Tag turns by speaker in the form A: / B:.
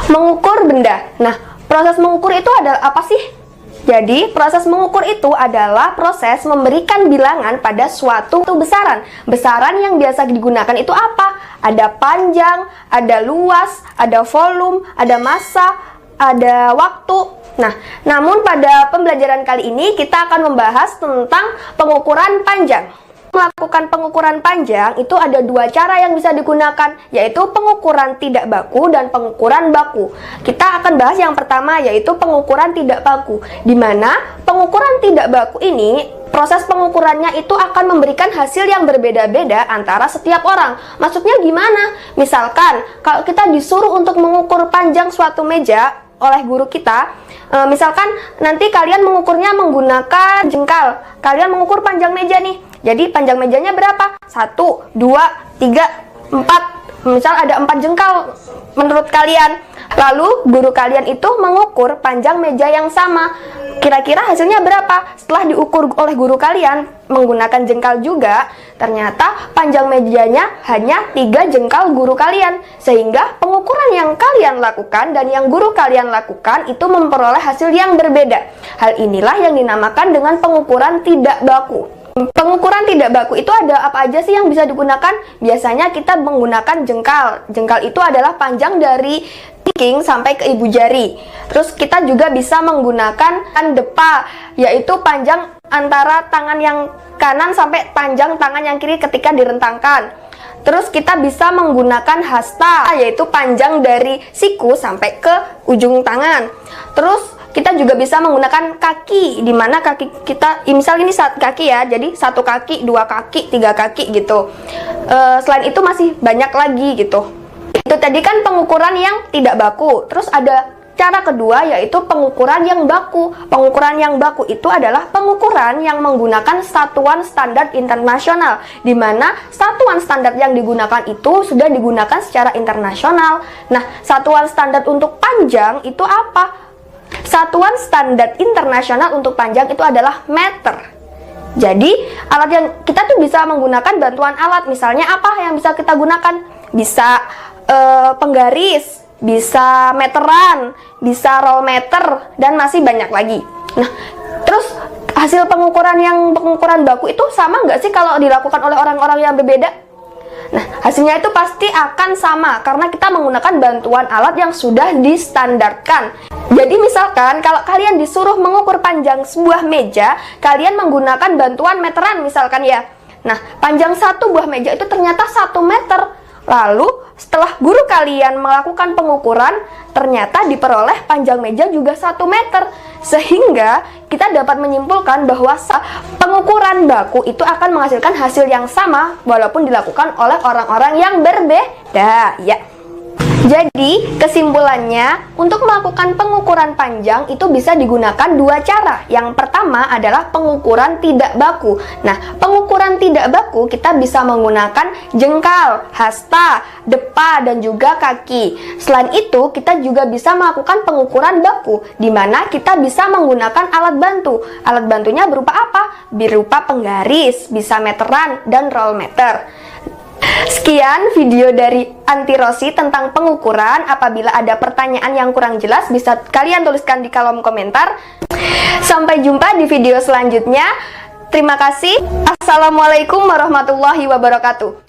A: Mengukur benda. Nah, proses mengukur itu adalah apa sih? Jadi, proses mengukur itu adalah proses memberikan bilangan pada suatu besaran. Besaran yang biasa digunakan itu apa? Ada panjang, ada luas, ada volume, ada massa, ada waktu. Nah, namun pada pembelajaran kali ini kita akan membahas tentang pengukuran panjang. Melakukan pengukuran panjang itu ada dua cara yang bisa digunakan, yaitu pengukuran tidak baku dan pengukuran baku. Kita akan bahas yang pertama, yaitu pengukuran tidak baku, di mana pengukuran tidak baku ini proses pengukurannya itu akan memberikan hasil yang berbeda-beda antara setiap orang. Maksudnya gimana? Misalkan kalau kita disuruh untuk mengukur panjang suatu meja oleh guru kita, misalkan nanti kalian mengukurnya menggunakan jengkal, kalian mengukur panjang meja nih. Jadi panjang mejanya berapa? 1, 2, 3, 4. Misal ada 4 jengkal menurut kalian. Lalu guru kalian itu mengukur panjang meja yang sama. Kira-kira hasilnya berapa? Setelah diukur oleh guru kalian menggunakan jengkal juga, ternyata panjang mejanya hanya 3 jengkal guru kalian. Sehingga pengukuran yang kalian lakukan dan yang guru kalian lakukan itu memperoleh hasil yang berbeda. Hal inilah yang dinamakan dengan pengukuran tidak baku. Pengukuran tidak baku itu ada apa aja sih yang bisa digunakan? Biasanya kita menggunakan jengkal. Jengkal itu adalah panjang dari kelingking sampai ke ibu jari. Terus kita juga bisa menggunakan depa, yaitu panjang antara tangan yang kanan sampai panjang tangan yang kiri ketika direntangkan. Terus kita bisa menggunakan hasta, yaitu panjang dari siku sampai ke ujung tangan. Terus kita juga bisa menggunakan kaki, di mana kaki kita, misal ini kaki ya, jadi 1 kaki, 2 kaki, 3 kaki gitu. Selain itu masih banyak lagi gitu. Itu tadi kan pengukuran yang tidak baku. Terus ada cara kedua, yaitu pengukuran yang baku. Pengukuran yang baku itu adalah pengukuran yang menggunakan satuan standar internasional, di mana satuan standar yang digunakan itu sudah digunakan secara internasional. Nah, satuan standar untuk panjang itu apa? Satuan standar internasional untuk panjang itu adalah meter. Jadi, alat yang kita tuh bisa menggunakan bantuan alat. Misalnya apa yang bisa kita gunakan? Bisa penggaris, bisa meteran, bisa roll meter, dan masih banyak lagi. Nah, terus hasil pengukuran baku itu sama nggak sih kalau dilakukan oleh orang-orang yang berbeda? Nah, hasilnya itu pasti akan sama karena kita menggunakan bantuan alat yang sudah distandarkan. Jadi misalkan kalau kalian disuruh mengukur panjang sebuah meja, kalian menggunakan bantuan meteran misalkan ya. Nah, panjang satu buah meja itu ternyata 1 meter. Lalu setelah guru kalian melakukan pengukuran, ternyata diperoleh panjang meja juga 1 meter. Sehingga kita dapat menyimpulkan bahwa pengukuran baku itu akan menghasilkan hasil yang sama walaupun dilakukan oleh orang-orang yang berbeda ya. Jadi, kesimpulannya, untuk melakukan pengukuran panjang itu bisa digunakan 2 cara. Yang pertama adalah pengukuran tidak baku. Nah, pengukuran tidak baku kita bisa menggunakan jengkal, hasta, depa, dan juga kaki. Selain itu, kita juga bisa melakukan pengukuran baku, di mana kita bisa menggunakan alat bantu. Alat bantunya berupa apa? Berupa penggaris, bisa meteran, dan roll meter. Sekian video dari Anti Rosi tentang pengukuran. Apabila ada pertanyaan yang kurang jelas, bisa kalian tuliskan di kolom komentar. Sampai jumpa di video selanjutnya. Terima kasih. Assalamualaikum warahmatullahi wabarakatuh.